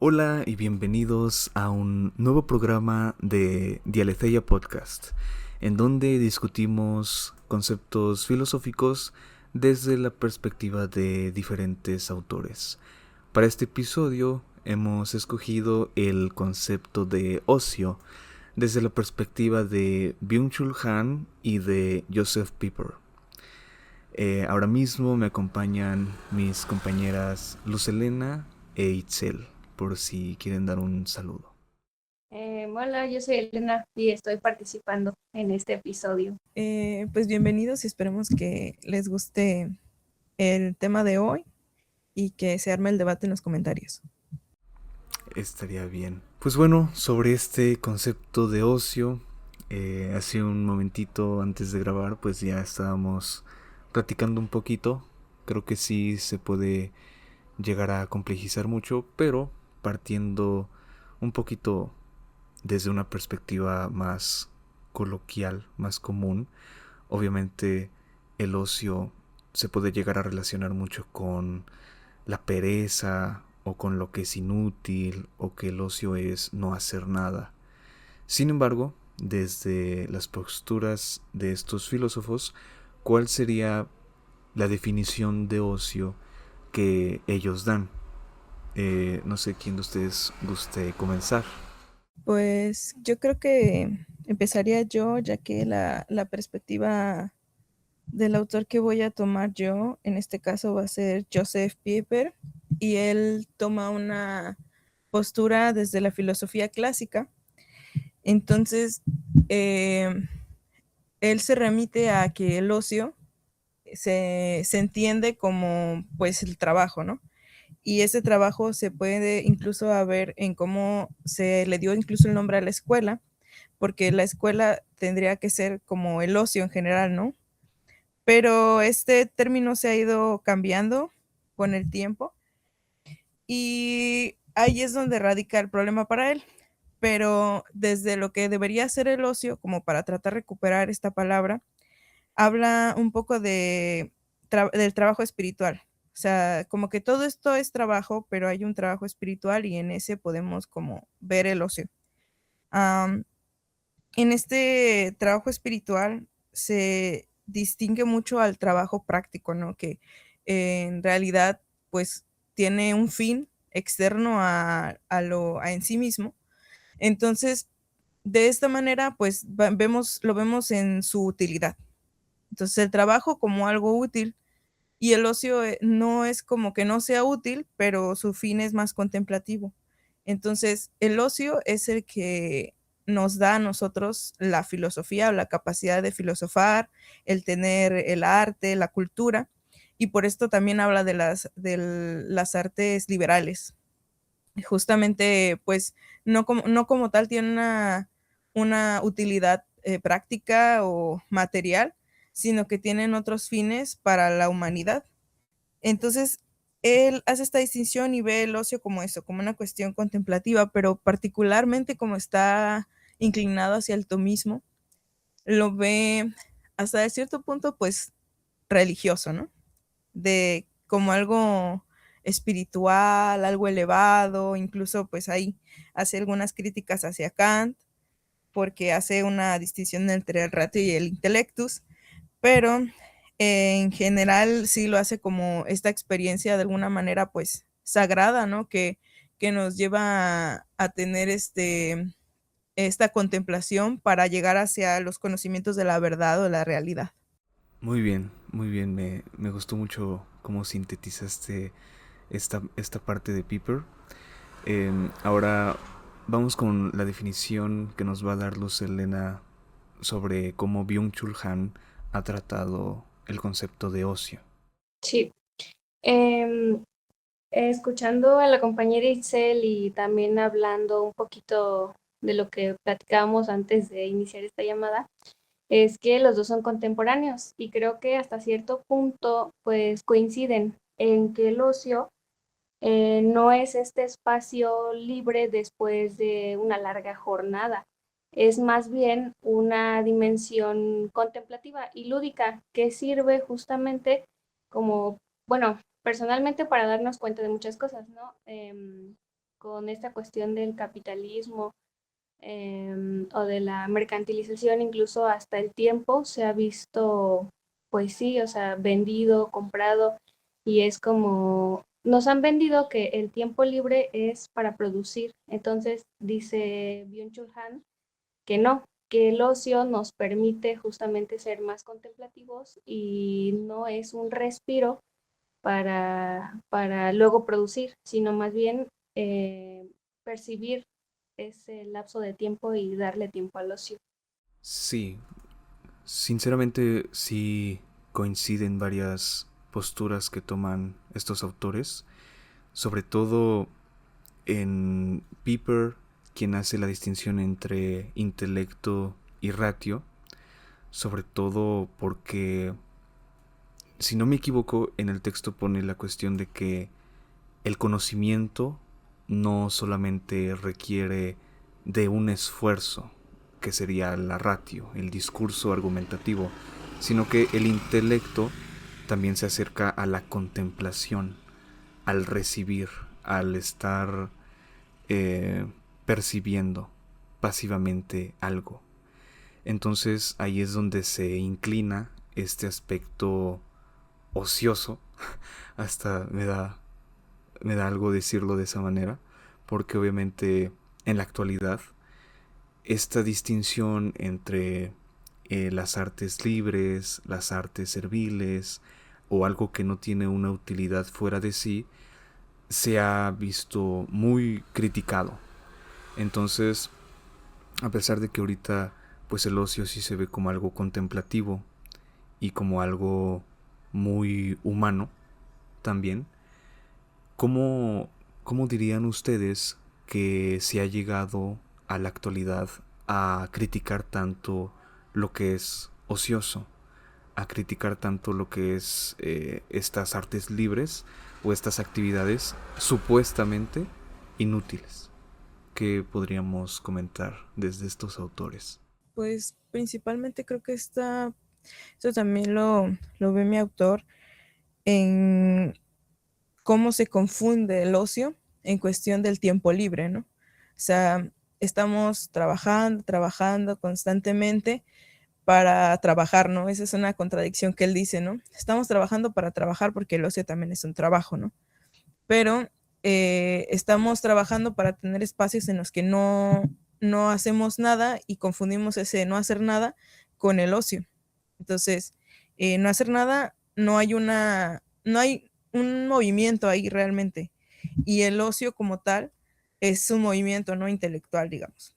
Hola y bienvenidos a un nuevo programa de Dialetheia Podcast, en donde discutimos conceptos filosóficos desde la perspectiva de diferentes autores. Para este episodio hemos escogido el concepto de ocio desde la perspectiva de Byung-Chul Han y de Joseph Pieper. Ahora mismo me acompañan mis compañeras Luz Helena e Itzel, por si quieren dar un saludo. Hola, yo soy Elena y estoy participando en este episodio. Pues bienvenidos y esperemos que les guste el tema de hoy y que se arme el debate en los comentarios. Estaría bien. Pues bueno, sobre este concepto de ocio, hace un momentito antes de grabar, pues ya estábamos platicando un poquito. Creo que sí se puede llegar a complejizar mucho, pero partiendo un poquito desde una perspectiva más coloquial, más común. Obviamente el ocio se puede llegar a relacionar mucho con la pereza o con lo que es inútil o que el ocio es no hacer nada. Sin embargo, desde las posturas de estos filósofos, ¿cuál sería la definición de ocio que ellos dan? No sé quién de ustedes guste comenzar. Pues yo creo que empezaría yo, ya que la perspectiva del autor que voy a tomar yo, en este caso va a ser Joseph Pieper, y él toma una postura desde la filosofía clásica. Entonces, eh, él se remite a que el ocio se entiende como pues el trabajo, ¿no? Y ese trabajo se puede incluso ver en cómo se le dio incluso el nombre a la escuela, porque la escuela tendría que ser como el ocio en general, ¿no? Pero este término se ha ido cambiando con el tiempo y ahí es donde radica el problema para él. Pero desde lo que debería ser el ocio, como para tratar de recuperar esta palabra, habla un poco del trabajo espiritual. O sea, como que todo esto es trabajo, pero hay un trabajo espiritual y en ese podemos como ver el ocio. Am, en este trabajo espiritual se distingue mucho al trabajo práctico, ¿no? Que en realidad, pues, tiene un fin externo a en sí mismo. Entonces, de esta manera, pues, lo vemos en su utilidad. Entonces, el trabajo como algo útil y el ocio no es como que no sea útil, pero su fin es más contemplativo. Entonces, el ocio es el que nos da a nosotros la filosofía o la capacidad de filosofar, el tener el arte, la cultura, y por esto también habla de las artes liberales. Justamente, pues, no como tal tiene una utilidad práctica o material, sino que tienen otros fines para la humanidad. Entonces, él hace esta distinción y ve el ocio como eso, como una cuestión contemplativa, pero particularmente como está inclinado hacia el tomismo, lo ve hasta de cierto punto, pues, religioso, ¿no? De como algo espiritual, algo elevado, incluso pues ahí hace algunas críticas hacia Kant, porque hace una distinción entre el ratio y el intellectus, pero en general sí lo hace como esta experiencia de alguna manera pues sagrada, ¿no? Que nos lleva a tener esta contemplación para llegar hacia los conocimientos de la verdad o la realidad. Muy bien, muy bien. Me gustó mucho cómo sintetizaste esta parte de Piper. Ahora vamos con la definición que nos va a dar Luz Helena sobre cómo Byung-Chul Han ha tratado el concepto de ocio. Sí, em, escuchando a la compañera Itzel y también hablando un poquito de lo que platicábamos antes de iniciar esta llamada, es que los dos son contemporáneos y creo que hasta cierto punto pues coinciden en que el ocio no es este espacio libre después de una larga jornada, es más bien una dimensión contemplativa y lúdica que sirve justamente como, bueno, personalmente para darnos cuenta de muchas cosas, ¿no? con esta cuestión del capitalismo o de la mercantilización, incluso hasta el tiempo se ha visto, pues sí, o sea, vendido, comprado, y es como, nos han vendido que el tiempo libre es para producir. Entonces dice Byung-Chul Han que no, que el ocio nos permite justamente ser más contemplativos y no es un respiro para luego producir, sino más bien percibir ese lapso de tiempo y darle tiempo al ocio. Sí, sinceramente sí coinciden varias posturas que toman estos autores, sobre todo en Piper, quien hace la distinción entre intelecto y ratio, sobre todo porque, si no me equivoco, en el texto pone la cuestión de que el conocimiento no solamente requiere de un esfuerzo, que sería la ratio, el discurso argumentativo, sino que el intelecto también se acerca a la contemplación, al recibir, al estar eh, percibiendo pasivamente algo. Entonces ahí es donde se inclina este aspecto ocioso, hasta me da algo decirlo de esa manera, porque obviamente en la actualidad esta distinción entre las artes libres, las artes serviles o algo que no tiene una utilidad fuera de sí, se ha visto muy criticado. Entonces, a pesar de que ahorita pues el ocio sí se ve como algo contemplativo y como algo muy humano también, ¿cómo, cómo dirían ustedes que se ha llegado a la actualidad a criticar tanto lo que es ocioso, a criticar tanto lo que es estas artes libres o estas actividades supuestamente inútiles? ¿Qué podríamos comentar desde estos autores? Pues principalmente creo que esto también lo ve mi autor en cómo se confunde el ocio en cuestión del tiempo libre, ¿no? O sea, estamos trabajando constantemente para trabajar, ¿no? Esa es una contradicción que él dice, ¿no? Estamos trabajando para trabajar porque el ocio también es un trabajo, ¿no? Pero estamos trabajando para tener espacios en los que no hacemos nada y confundimos ese no hacer nada con el ocio. Entonces, no hacer nada, no hay un movimiento ahí realmente. Y el ocio como tal es un movimiento no intelectual, digamos.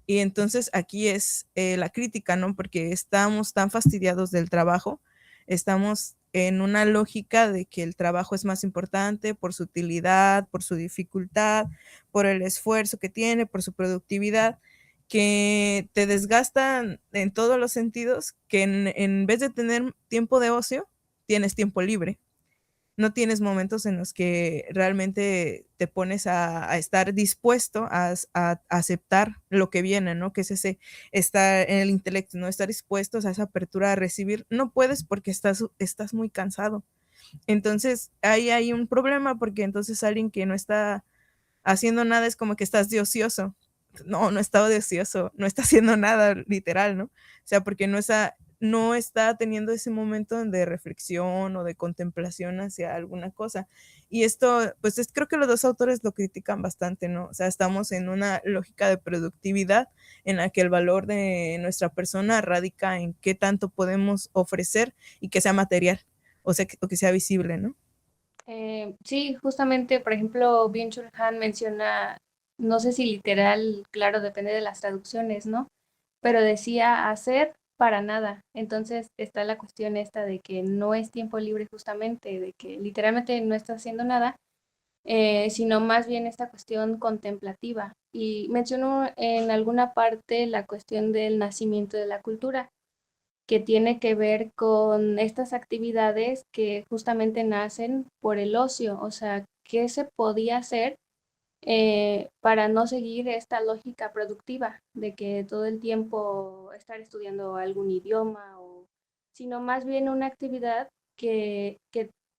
Y entonces aquí es la crítica, ¿no? Porque estamos tan fastidiados del trabajo, estamos en una lógica de que el trabajo es más importante por su utilidad, por su dificultad, por el esfuerzo que tiene, por su productividad, que te desgastan en todos los sentidos, que en vez de tener tiempo de ocio, tienes tiempo libre, no tienes momentos en los que realmente te pones a estar dispuesto a aceptar lo que viene, ¿no? Que es ese estar en el intelecto, ¿no? Estar dispuestos a esa apertura a recibir. No puedes porque estás muy cansado. Entonces, ahí hay un problema porque entonces alguien que no está haciendo nada es como que estás de ocioso. No, no está de ocioso, no está haciendo nada, literal, ¿no? O sea, porque no está teniendo ese momento de reflexión o de contemplación hacia alguna cosa. Y esto, pues creo que los dos autores lo critican bastante, ¿no? O sea, estamos en una lógica de productividad en la que el valor de nuestra persona radica en qué tanto podemos ofrecer y que sea material, o sea, o que sea visible, ¿no? Sí, justamente, por ejemplo, Byung-Chul Han menciona, no sé si literal, claro, depende de las traducciones, ¿no? Pero decía hacer para nada. Entonces está la cuestión esta de que no es tiempo libre justamente, de que literalmente no está haciendo nada, sino más bien esta cuestión contemplativa. Y mencionó en alguna parte la cuestión del nacimiento de la cultura, que tiene que ver con estas actividades que justamente nacen por el ocio, o sea, ¿qué se podía hacer para no seguir esta lógica productiva de que todo el tiempo estar estudiando algún idioma, o, sino más bien una actividad que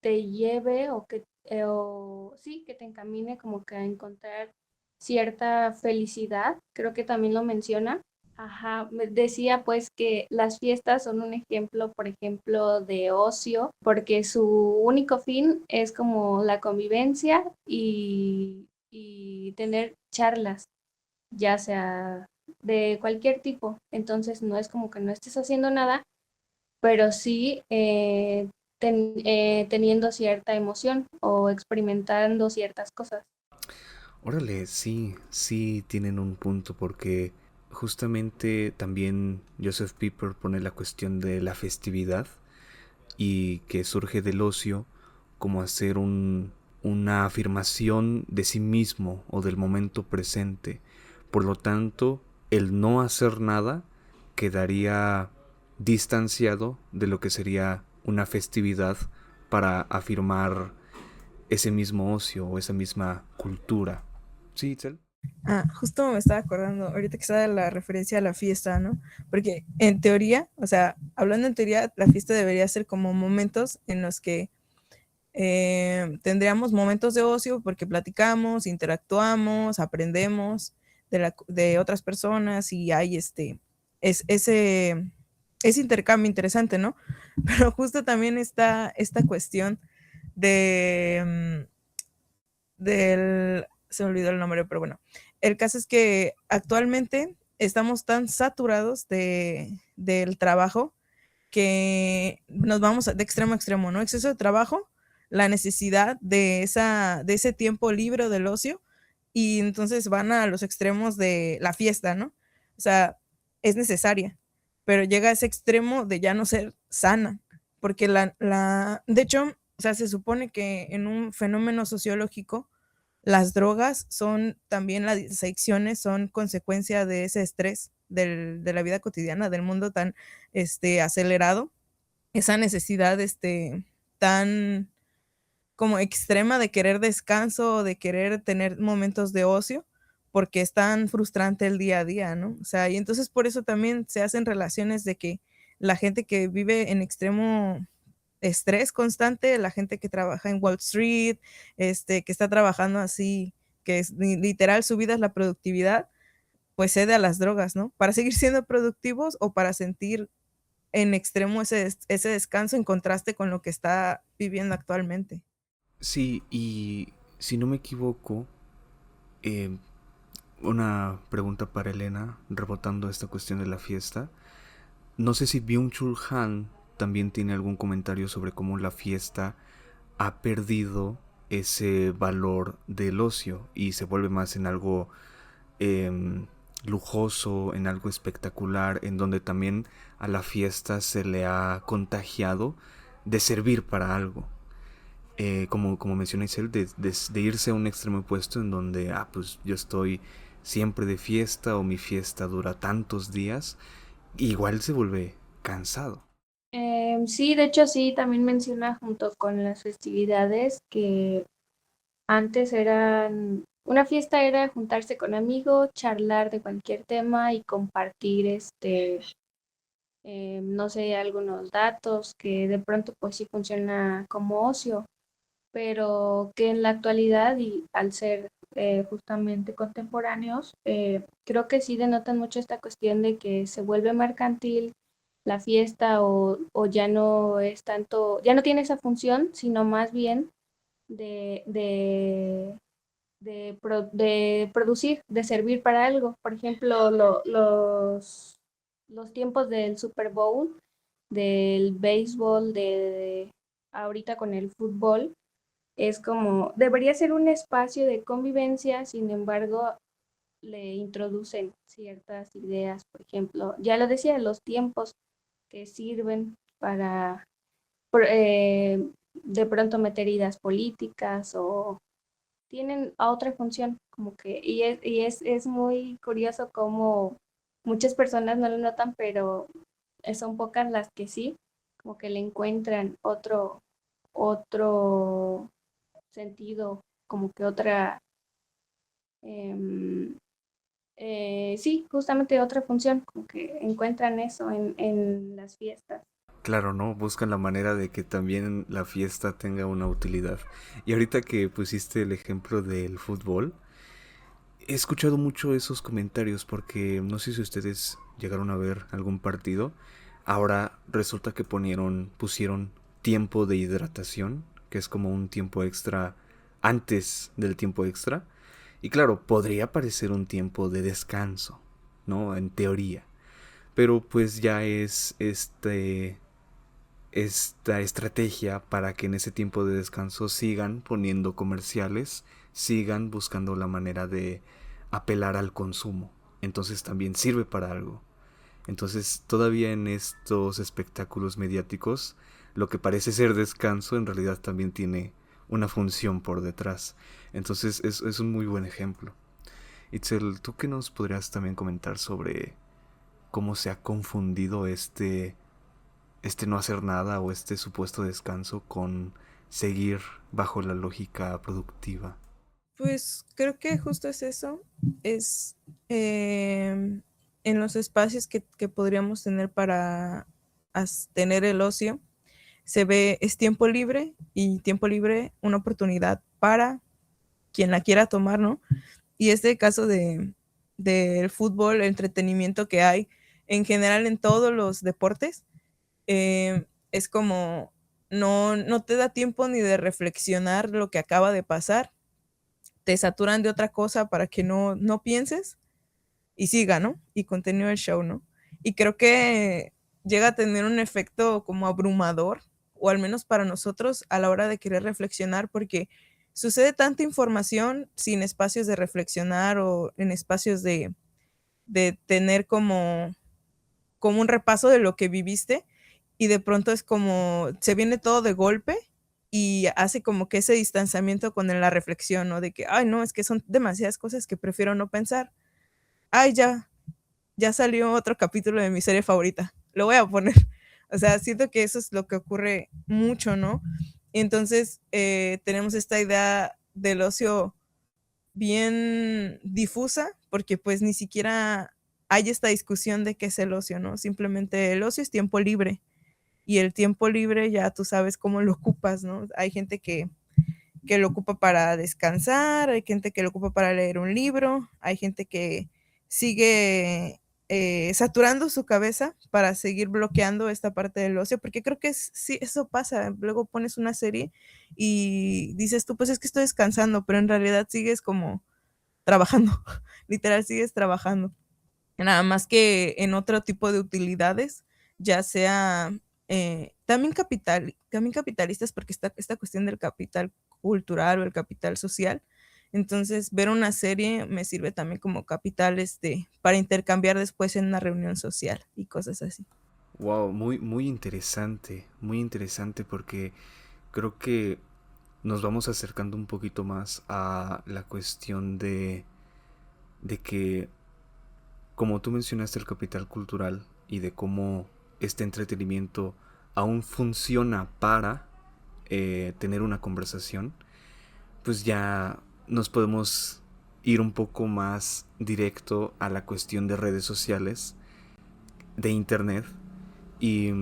te lleve o que, o sí, que te encamine como que a encontrar cierta felicidad, creo que también lo menciona. Ajá, me decía pues que las fiestas son un ejemplo, por ejemplo, de ocio, porque su único fin es como la convivencia y tener charlas, ya sea de cualquier tipo. Entonces no es como que no estés haciendo nada, pero sí teniendo cierta emoción o experimentando ciertas cosas. Órale, sí, sí tienen un punto porque justamente también Joseph Pieper pone la cuestión de la festividad y que surge del ocio como hacer una afirmación de sí mismo o del momento presente. Por lo tanto, el no hacer nada quedaría distanciado de lo que sería una festividad para afirmar ese mismo ocio o esa misma cultura. Sí, Itzel. Justo me estaba acordando, ahorita que está la referencia a la fiesta, ¿no? Porque en teoría, o sea, hablando en teoría, la fiesta debería ser como momentos en los que tendríamos momentos de ocio porque platicamos, interactuamos, aprendemos de otras personas y hay ese intercambio interesante, ¿no? Pero justo también está esta cuestión de, se me olvidó el nombre, pero bueno, el caso es que actualmente estamos tan saturados del trabajo que nos vamos de extremo a extremo, ¿no? Exceso de trabajo, la necesidad de ese tiempo libre del ocio, y entonces van a los extremos de la fiesta, ¿no? O sea, es necesaria, pero llega a ese extremo de ya no ser sana, porque de hecho, o sea, se supone que en un fenómeno sociológico, las drogas son también, las adicciones son consecuencia de ese estrés de la vida cotidiana, del mundo tan acelerado, esa necesidad tan como extrema de querer descanso, de querer tener momentos de ocio, porque es tan frustrante el día a día, ¿no? O sea, y entonces por eso también se hacen relaciones de que la gente que vive en extremo estrés constante, la gente que trabaja en Wall Street, que está trabajando así, que es literal su vida es la productividad, pues cede a las drogas, ¿no? Para seguir siendo productivos o para sentir en extremo ese descanso en contraste con lo que está viviendo actualmente. Sí, y si no me equivoco, eh, una pregunta para Elena, rebotando esta cuestión de la fiesta. No sé si Byung-Chul Han también tiene algún comentario sobre cómo la fiesta ha perdido ese valor del ocio y se vuelve más en algo eh, lujoso, en algo espectacular, en donde también a la fiesta se le ha contagiado de servir para algo. Como menciona Isel, de irse a un extremo opuesto en donde, pues yo estoy siempre de fiesta o mi fiesta dura tantos días, igual se vuelve cansado. Sí, de hecho sí, también menciona junto con las festividades que antes eran, una fiesta era juntarse con amigos, charlar de cualquier tema y compartir no sé, algunos datos que de pronto pues sí funciona como ocio, pero que en la actualidad y al ser justamente contemporáneos, creo que sí denotan mucho esta cuestión de que se vuelve mercantil la fiesta o ya no es tanto, ya no tiene esa función, sino más bien de, de, de producir, de servir para algo. Por ejemplo, los tiempos del Super Bowl, del béisbol, de ahorita con el fútbol, es como, debería ser un espacio de convivencia, sin embargo, le introducen ciertas ideas, por ejemplo, ya lo decía, los tiempos que sirven para de pronto meter ideas políticas o tienen a otra función, como que, es muy curioso cómo muchas personas no lo notan, pero son pocas las que sí, como que le encuentran otro sentido, como que otra, em, sí, justamente otra función, como que encuentran eso en las fiestas. Claro, ¿no? Buscan la manera de que también la fiesta tenga una utilidad. Y ahorita que pusiste el ejemplo del fútbol, he escuchado mucho esos comentarios porque no sé si ustedes llegaron a ver algún partido. Ahora resulta que pusieron tiempo de hidratación, que es como un tiempo extra antes del tiempo extra. Y claro, podría parecer un tiempo de descanso, ¿no? En teoría. Pero pues ya es esta estrategia para que en ese tiempo de descanso sigan poniendo comerciales, sigan buscando la manera de apelar al consumo. Entonces también sirve para algo. Entonces todavía en estos espectáculos mediáticos, lo que parece ser descanso en realidad también tiene una función por detrás. Entonces es un muy buen ejemplo. Itzel, ¿tú qué nos podrías también comentar sobre cómo se ha confundido este no hacer nada o este supuesto descanso con seguir bajo la lógica productiva? Pues creo que justo es eso, es en los espacios que podríamos tener para tener el ocio, se ve, es tiempo libre y tiempo libre una oportunidad para quien la quiera tomar, ¿no? Y este caso del fútbol, el entretenimiento que hay en general en todos los deportes, es como no te da tiempo ni de reflexionar lo que acaba de pasar, te saturan de otra cosa para que no pienses y siga, ¿no? Y continúe el show, ¿no? Y creo que llega a tener un efecto como abrumador, o al menos para nosotros, a la hora de querer reflexionar, porque sucede tanta información sin espacios de reflexionar o en espacios de tener como un repaso de lo que viviste y de pronto es como se viene todo de golpe y hace como que ese distanciamiento con la reflexión, ¿no? De que, ay, no, es que son demasiadas cosas que prefiero no pensar. Ay, ya salió otro capítulo de mi serie favorita, lo voy a poner. O sea, siento que eso es lo que ocurre mucho, ¿no? Entonces, tenemos esta idea del ocio bien difusa, porque pues ni siquiera hay esta discusión de qué es el ocio, ¿no? Simplemente el ocio es tiempo libre y el tiempo libre ya tú sabes cómo lo ocupas, ¿no? Hay gente que lo ocupa para descansar, hay gente que lo ocupa para leer un libro, hay gente que sigue saturando su cabeza para seguir bloqueando esta parte del ocio, porque creo que sí, eso pasa. Luego pones una serie y dices tú, pues es que estoy descansando, pero en realidad sigues como trabajando, literal sigues trabajando. Nada más que en otro tipo de utilidades, ya sea también capitalistas, porque está esta cuestión del capital cultural o el capital social. Entonces, ver una serie me sirve también como capital para intercambiar después en una reunión social y cosas así. Wow, muy interesante porque creo que nos vamos acercando un poquito más a la cuestión de que, como tú mencionaste, el capital cultural y de cómo este entretenimiento aún funciona para tener una conversación, pues ya nos podemos ir un poco más directo a la cuestión de redes sociales, de internet. Y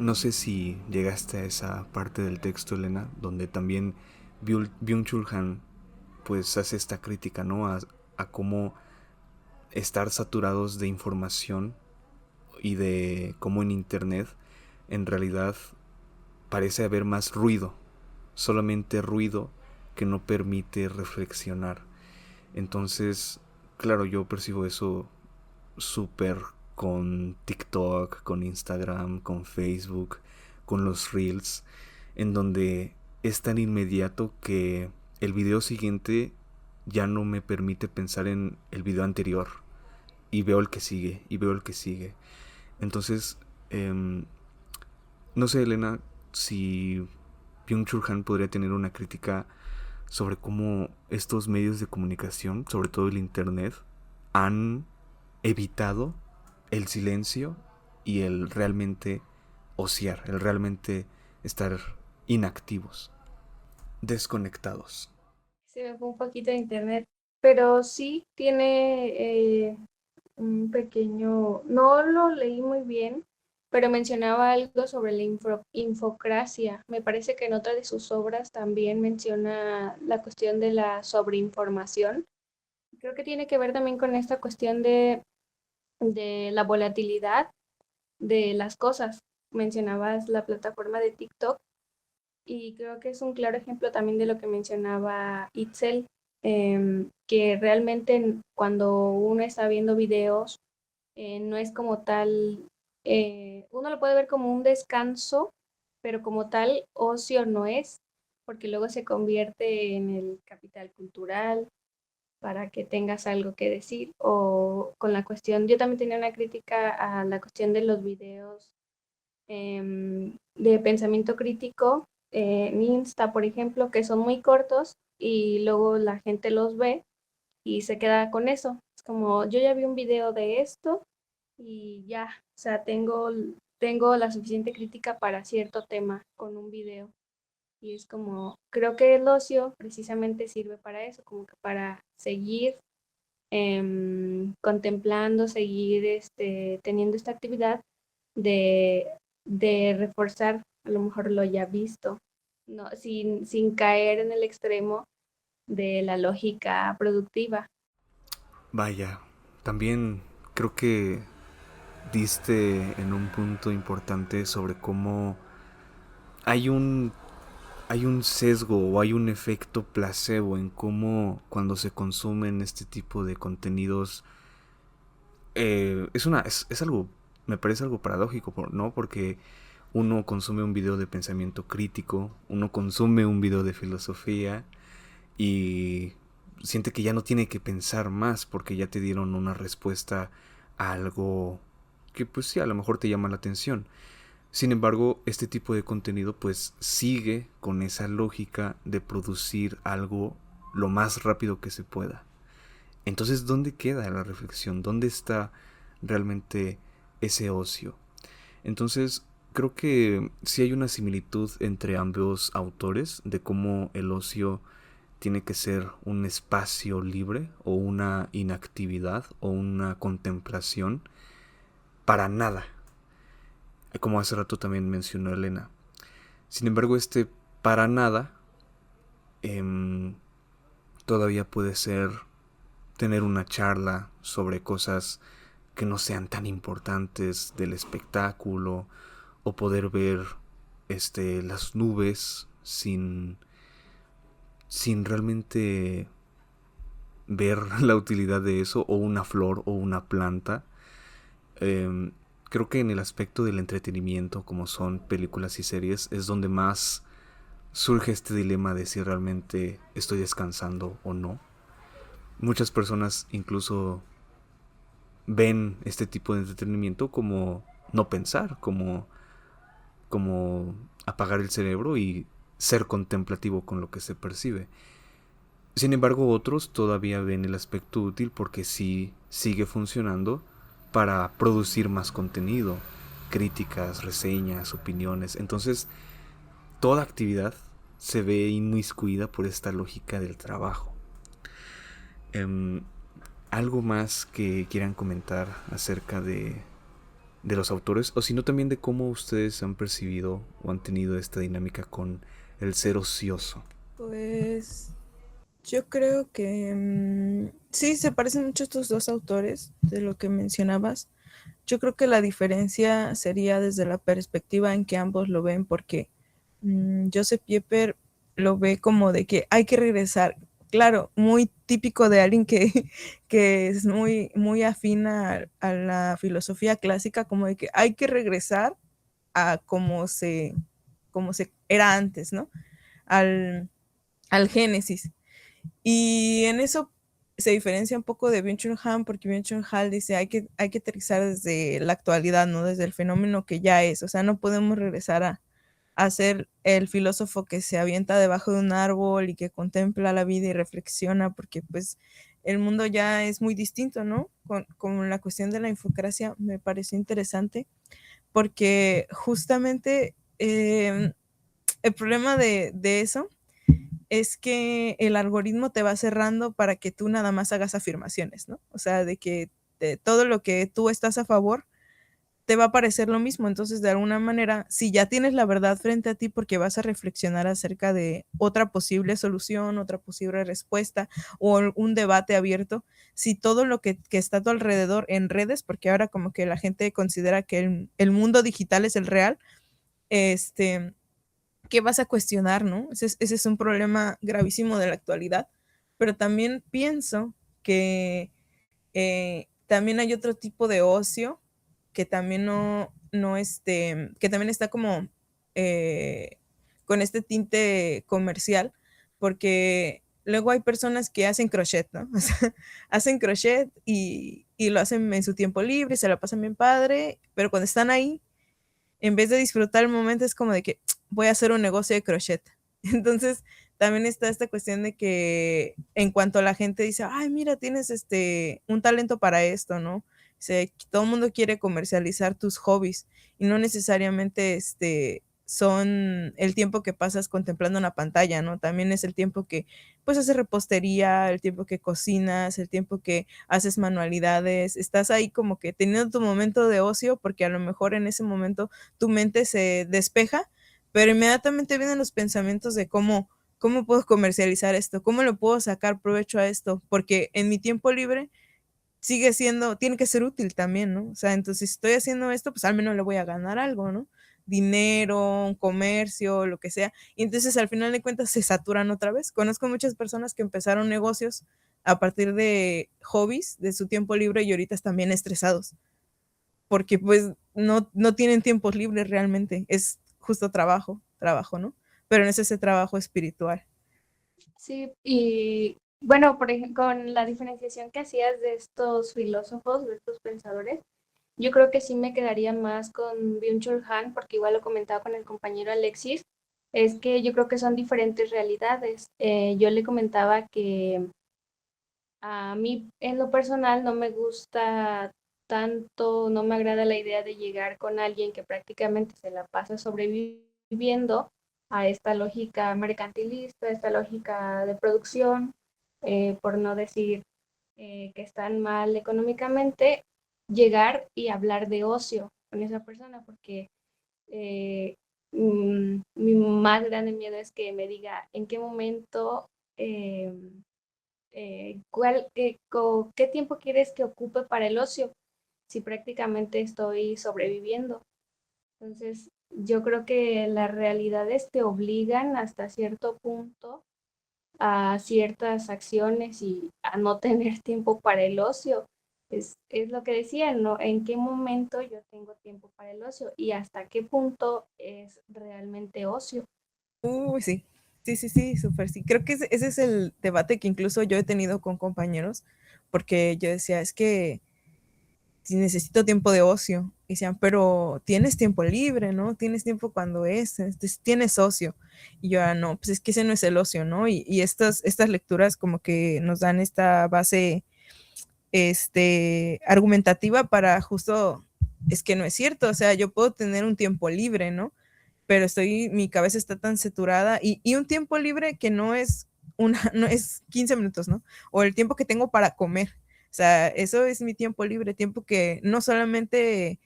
no sé si llegaste a esa parte del texto, Elena, donde también Byung-Chul Han pues hace esta crítica, ¿no? A cómo estar saturados de información y de cómo en internet en realidad parece haber más ruido, solamente ruido que no permite reflexionar. Entonces, claro, yo percibo eso súper con TikTok, con Instagram, con Facebook, con los Reels, en donde es tan inmediato que el video siguiente ya no me permite pensar en el video anterior y veo el que sigue y veo el que sigue. Entonces, no sé, Elena, si Byung-Chul Han podría tener una crítica sobre cómo estos medios de comunicación, sobre todo el internet, han evitado el silencio y el realmente ociar, el realmente estar inactivos, desconectados. Se me fue un poquito de internet, pero sí tiene un pequeño, no lo leí muy bien, pero mencionaba algo sobre la infocracia. Me parece que en otra de sus obras también menciona la cuestión de la sobreinformación creo que tiene que ver también con esta cuestión de la volatilidad de las cosas. Mencionabas la plataforma de TikTok y creo que es un claro ejemplo también de lo que mencionaba Itzel, que realmente cuando uno está viendo videos, no es como tal, uno lo puede ver como un descanso, pero como tal ocio no es, porque luego se convierte en el capital cultural para que tengas algo que decir, o con la cuestión, yo también tenía una crítica a la cuestión de los videos de pensamiento crítico en Insta, por ejemplo, que son muy cortos y luego la gente los ve y se queda con eso. Es como, yo ya vi un video de esto y ya, o sea, tengo la suficiente crítica para cierto tema con un video. Y es como, creo que el ocio precisamente sirve para eso, como que para seguir contemplando, seguir teniendo esta actividad de, de reforzar a lo mejor lo ya visto, no, sin caer en el extremo de la lógica productiva. Vaya, también creo que diste en un punto importante sobre cómo hay un hay un sesgo o hay un efecto placebo en cómo cuando se consumen este tipo de contenidos es algo, me parece algo paradójico, ¿no? Porque uno consume un video de pensamiento crítico, uno consume un video de filosofía y siente que ya no tiene que pensar más porque ya te dieron una respuesta a algo que pues sí, a lo mejor te llama la atención. Sin embargo, este tipo de contenido pues sigue con esa lógica de producir algo lo más rápido que se pueda. Entonces, ¿dónde queda la reflexión? ¿Dónde está realmente ese ocio? Entonces, creo que sí hay una similitud entre ambos autores de cómo el ocio tiene que ser un espacio libre o una inactividad o una contemplación para nada, como hace rato también mencionó Elena. Sin embargo, este para nada eh, todavía puede ser tener una charla sobre cosas que no sean tan importantes del espectáculo o poder ver las nubes sin realmente ver la utilidad de eso, o una flor o una planta. Eh, Creo que en el aspecto del entretenimiento, como son películas y series, es donde más surge este dilema de si realmente estoy descansando o no. Muchas personas incluso ven este tipo de entretenimiento como no pensar, como apagar el cerebro y ser contemplativo con lo que se percibe. Sin embargo, otros todavía ven el aspecto útil porque sí sigue funcionando para producir más contenido, críticas, reseñas, opiniones. Entonces, toda actividad se ve inmiscuida por esta lógica del trabajo. Em, ¿Algo más que quieran comentar acerca de los autores? O si no, también de cómo ustedes han percibido o han tenido esta dinámica con el ser ocioso. Pues yo creo que sí, se parecen mucho estos dos autores de lo que mencionabas. Yo creo que la diferencia sería desde la perspectiva en que ambos lo ven, porque Joseph Pieper lo ve como de que hay que regresar. Claro, muy típico de alguien que, que es muy, muy afín a la filosofía clásica, como de que hay que regresar a como se era antes, ¿no? Al, al Génesis. Y en eso se diferencia un poco de Byung-Chul Han, porque Byung-Chul Han dice hay que aterrizar desde la actualidad, no desde el fenómeno que ya es. O sea, no podemos regresar a ser el filósofo que se avienta debajo de un árbol y que contempla la vida y reflexiona, porque pues el mundo ya es muy distinto, ¿no? Con la cuestión de la infocracia me pareció interesante, porque justamente el problema de eso es que el algoritmo te va cerrando para que tú nada más hagas afirmaciones, ¿no? O sea, de que de todo lo que tú estás a favor te va a parecer lo mismo. Entonces, de alguna manera, si ya tienes la verdad frente a ti, porque vas a reflexionar acerca de otra posible solución, otra posible respuesta o un debate abierto, si todo lo que está a tu alrededor en redes, porque ahora como que la gente considera que el mundo digital es el real, este, ¿qué vas a cuestionar, no? Ese es un problema gravísimo de la actualidad, pero también pienso que también hay otro tipo de ocio que también que también está como eh, con este tinte comercial, porque luego hay personas que hacen crochet, ¿no? O sea, hacen crochet y lo hacen en su tiempo libre, se la pasan bien padre, pero cuando están ahí, en vez de disfrutar el momento, es como de que voy a hacer un negocio de crochet. Entonces, también está esta cuestión de que en cuanto la gente dice, ay, mira, tienes un talento para esto, ¿no? O sea, todo el mundo quiere comercializar tus hobbies y no necesariamente son el tiempo que pasas contemplando una pantalla, ¿no? También es el tiempo que pues haces repostería, el tiempo que cocinas, el tiempo que haces manualidades, estás ahí como que teniendo tu momento de ocio porque a lo mejor en ese momento tu mente se despeja, pero inmediatamente vienen los pensamientos de cómo puedo comercializar esto, cómo le puedo sacar provecho a esto, porque en mi tiempo libre tiene que ser útil también, ¿no? O sea, entonces si estoy haciendo esto, pues al menos le voy a ganar algo, ¿no? Dinero, un comercio, lo que sea. Y entonces al final de cuentas se saturan otra vez. Conozco muchas personas que empezaron negocios a partir de hobbies, de su tiempo libre y ahorita están bien estresados porque pues no tienen tiempos libres realmente, es justo trabajo, ¿no? Pero no es ese trabajo espiritual. Sí, y bueno, por ejemplo, con la diferenciación que hacías de estos filósofos, de estos pensadores, yo creo que sí me quedaría más con Byung-Chul Han, porque igual lo comentaba con el compañero Alexis, es que yo creo que son diferentes realidades. Yo le comentaba que a mí en lo personal no me gusta tanto, no me agrada la idea de llegar con alguien que prácticamente se la pasa sobreviviendo a esta lógica mercantilista, esta lógica de producción, por no decir que están mal económicamente, llegar y hablar de ocio con esa persona, porque eh, mi más grande miedo es que me diga en qué momento eh, ¿qué tiempo quieres que ocupe para el ocio? Si prácticamente estoy sobreviviendo. Entonces, yo creo que las realidades te obligan hasta cierto punto a ciertas acciones y a no tener tiempo para el ocio. Es lo que decía, ¿no? ¿En qué momento yo tengo tiempo para el ocio y hasta qué punto es realmente ocio? Uy, sí. Sí, súper sí. Creo que ese es el debate que incluso yo he tenido con compañeros, porque yo decía, es que si necesito tiempo de ocio. Y decían, pero tienes tiempo libre, ¿no? Tienes tiempo cuando tienes ocio. Y yo, no, pues es que ese no es el ocio, ¿no? Y estas lecturas como que nos dan esta base argumentativa para justo, es que no es cierto, o sea, yo puedo tener un tiempo libre, ¿no? Pero mi cabeza está tan saturada y un tiempo libre que no es 15 minutos, ¿no? O el tiempo que tengo para comer. O sea, eso es mi tiempo libre, tiempo que no solamente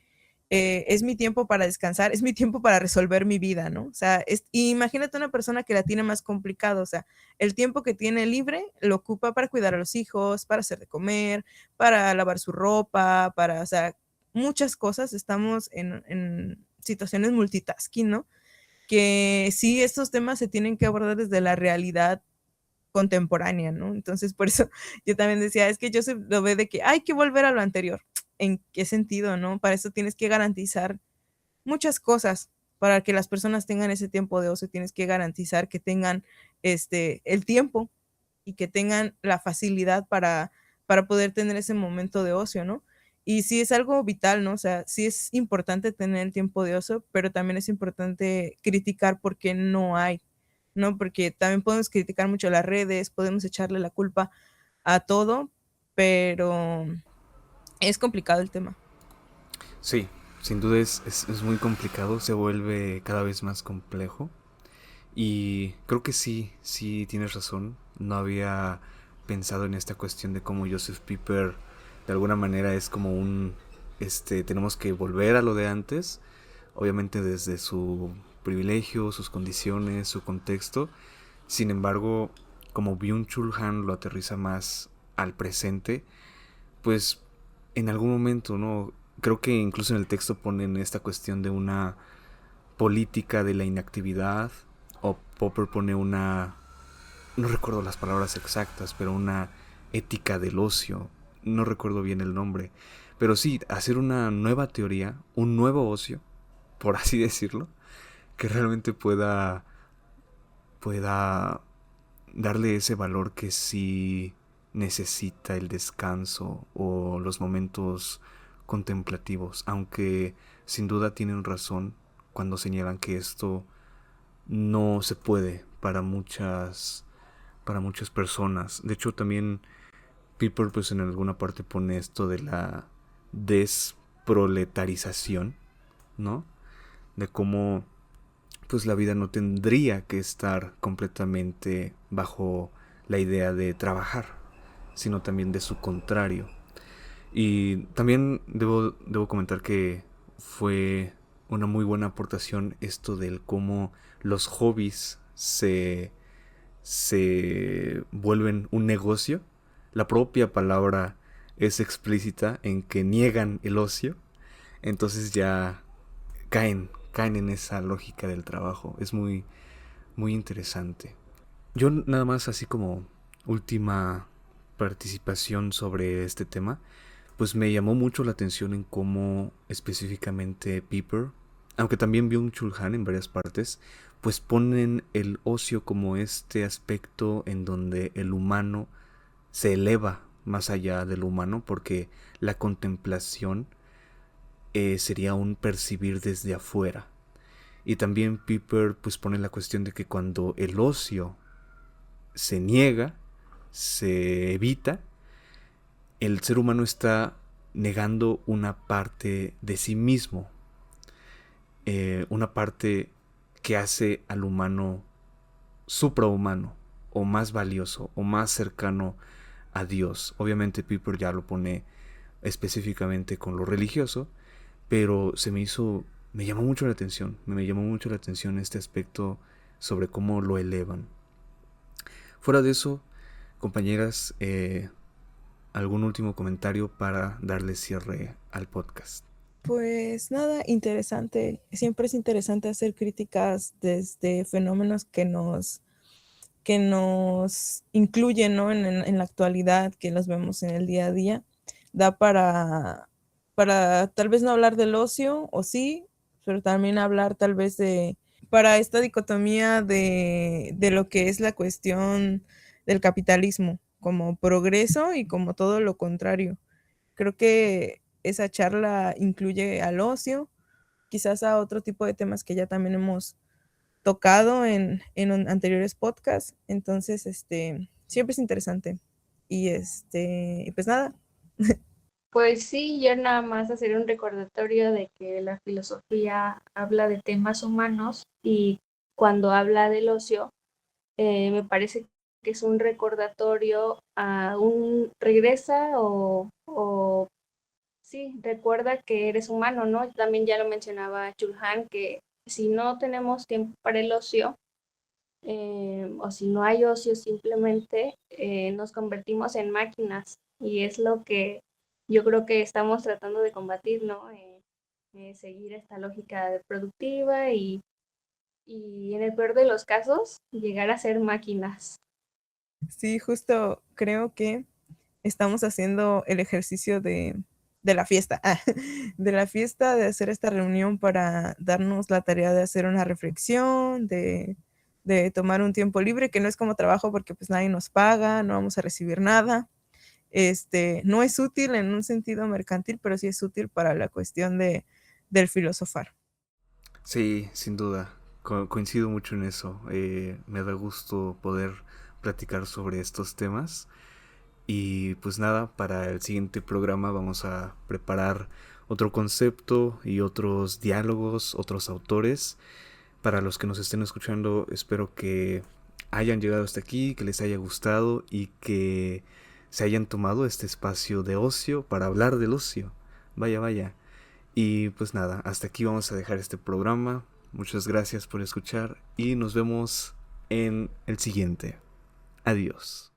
es mi tiempo para descansar, es mi tiempo para resolver mi vida, ¿no? O sea, imagínate una persona que la tiene más complicado, o sea, el tiempo que tiene libre lo ocupa para cuidar a los hijos, para hacer de comer, para lavar su ropa, o sea, muchas cosas, estamos en situaciones multitasking, ¿no? Que sí, estos temas se tienen que abordar desde la realidad contemporánea, ¿no? Entonces, por eso yo también decía, es que yo se lo ve de que hay que volver a lo anterior. ¿En qué sentido, no? Para eso tienes que garantizar muchas cosas. Para que las personas tengan ese tiempo de ocio, tienes que garantizar que tengan el tiempo y que tengan la facilidad para poder tener ese momento de ocio, ¿no? Y sí es algo vital, ¿no? O sea, sí es importante tener el tiempo de ocio, pero también es importante criticar porque no hay, ¿no? Porque también podemos criticar mucho las redes, podemos echarle la culpa a todo, pero es complicado el tema. Sí, sin duda es muy complicado, se vuelve cada vez más complejo. Y creo que sí tienes razón. No había pensado en esta cuestión de cómo Joseph Pieper de alguna manera es como tenemos que volver a lo de antes, obviamente desde su privilegio, sus condiciones, su contexto. Sin embargo, como Byung-Chul Han lo aterriza más al presente, pues en algún momento, ¿no? Creo que incluso en el texto ponen esta cuestión de una política de la inactividad, o Popper pone una, no recuerdo las palabras exactas, pero una ética del ocio, no recuerdo bien el nombre, pero sí, hacer una nueva teoría, un nuevo ocio, por así decirlo, que realmente pueda darle ese valor que sí necesita el descanso o los momentos contemplativos, aunque sin duda tienen razón cuando señalan que esto no se puede para muchas personas. De hecho, también Piper pues en alguna parte pone esto de la desproletarización, ¿no? De cómo pues la vida no tendría que estar completamente bajo la idea de trabajar, sino también de su contrario. Y también debo comentar que fue una muy buena aportación esto del cómo los hobbies se vuelven un negocio. La propia palabra es explícita en que niegan el ocio, entonces ya caen en esa lógica del trabajo. Es muy, muy interesante. Yo nada más así como última participación sobre este tema, pues me llamó mucho la atención en cómo específicamente Piper, aunque también Byung-Chul Han en varias partes, pues ponen el ocio como este aspecto en donde el humano se eleva más allá del humano, porque la contemplación sería un percibir desde afuera. Y también Piper pues pone la cuestión de que cuando el ocio se niega, se evita, el ser humano está negando una parte de sí mismo, una parte que hace al humano suprahumano, o más valioso, o más cercano a Dios. Obviamente Piper ya lo pone específicamente con lo religioso, pero me llamó mucho la atención, me llamó mucho la atención este aspecto sobre cómo lo elevan. Fuera de eso, compañeras, algún último comentario para darle cierre al podcast. Pues nada, interesante. Siempre es interesante hacer críticas desde fenómenos que nos incluyen, ¿no? En la actualidad, que los vemos en el día a día. Da para tal vez no hablar del ocio, o sí, pero también hablar tal vez para esta dicotomía de lo que es la cuestión del capitalismo, como progreso y como todo lo contrario. Creo que esa charla incluye al ocio, quizás a otro tipo de temas que ya también hemos tocado en anteriores podcasts. Entonces, siempre es interesante. Y pues nada. Pues sí, yo nada más hacer un recordatorio de que la filosofía habla de temas humanos y cuando habla del ocio, me parece que es un recordatorio a regresa o sí, recuerda que eres humano, ¿no? También ya lo mencionaba Chulhan, que si no tenemos tiempo para el ocio, o si no hay ocio, simplemente nos convertimos en máquinas y es lo que yo creo que estamos tratando de combatir, ¿no? Seguir esta lógica productiva y en el peor de los casos, llegar a ser máquinas. Sí, justo creo que estamos haciendo el ejercicio de la fiesta, de la fiesta, de hacer esta reunión para darnos la tarea de hacer una reflexión, de tomar un tiempo libre, que no es como trabajo porque pues nadie nos paga, no vamos a recibir nada. No es útil en un sentido mercantil, pero sí es útil para la cuestión del filosofar. Sí, sin duda, coincido mucho en eso. Me da gusto poder platicar sobre estos temas. Y pues nada, para el siguiente programa vamos a preparar otro concepto y otros diálogos, otros autores. Para los que nos estén escuchando, espero que hayan llegado hasta aquí, que les haya gustado y que se hayan tomado este espacio de ocio para hablar del ocio, Vaya, vaya. Y pues nada, hasta aquí vamos a dejar este programa. Muchas gracias por escuchar y nos vemos en el siguiente. Adiós.